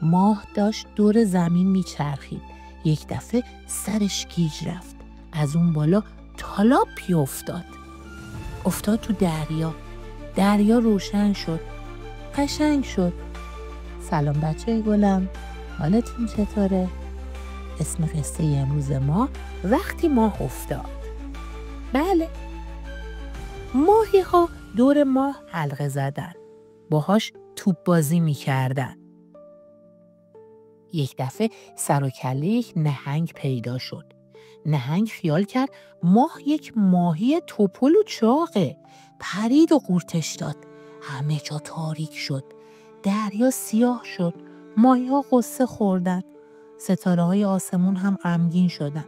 ماه داشت دور زمین میچرخید. یک دفعه سرش گیج رفت. از اون بالا تالاپی افتاد تو دریا. دریا روشن شد. قشنگ شد. سلام بچه گلم، حالتون چطوره؟ اسم قصه امروز ما وقتی ماه افتاد. بله، ماهی ها دور ماه حلقه زدن. باهاش توپ بازی میکردن. یک دفعه سر و کله یک نهنگ پیدا شد. نهنگ خیال کرد ماه یک ماهی توپل و چاقه. پرید و قورتش داد. همه جا تاریک شد. دریا سیاه شد. ماهی ها غصه خوردن. ستاره های آسمون هم غمگین شدن.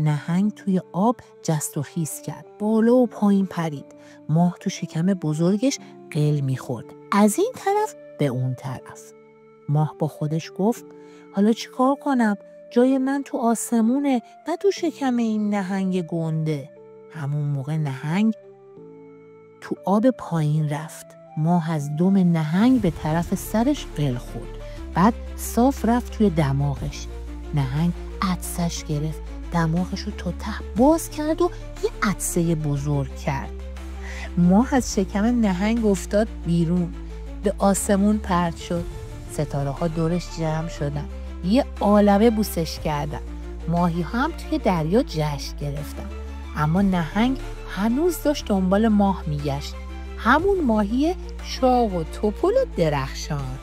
نهنگ توی آب جست و خیس کرد. بالا و پایین پرید. ماه تو شکم بزرگش قل میخورد. از این طرف به اون طرف. ماه با خودش گفت حالا چی کار کنم؟ جای من تو آسمونه، نه تو شکم این نهنگ گنده. همون موقع نهنگ تو آب پایین رفت. ماه از دم نهنگ به طرف سرش قل خورد. بعد صاف رفت توی دماغش. نهنگ عطسش گرفت. دماغش رو تا ته باز کرد و یه عطسه بزرگ کرد. ماه از شکم نهنگ افتاد بیرون. به آسمون پرت شد. ستاره ها دورش جمع شدن. یه عالمه بوسش کردن. ماهی هم توی دریا جشن گرفتن. اما نهنگ هنوز داشت دنبال ماه میگشت. همون ماهی چاق و توپل و درخشان.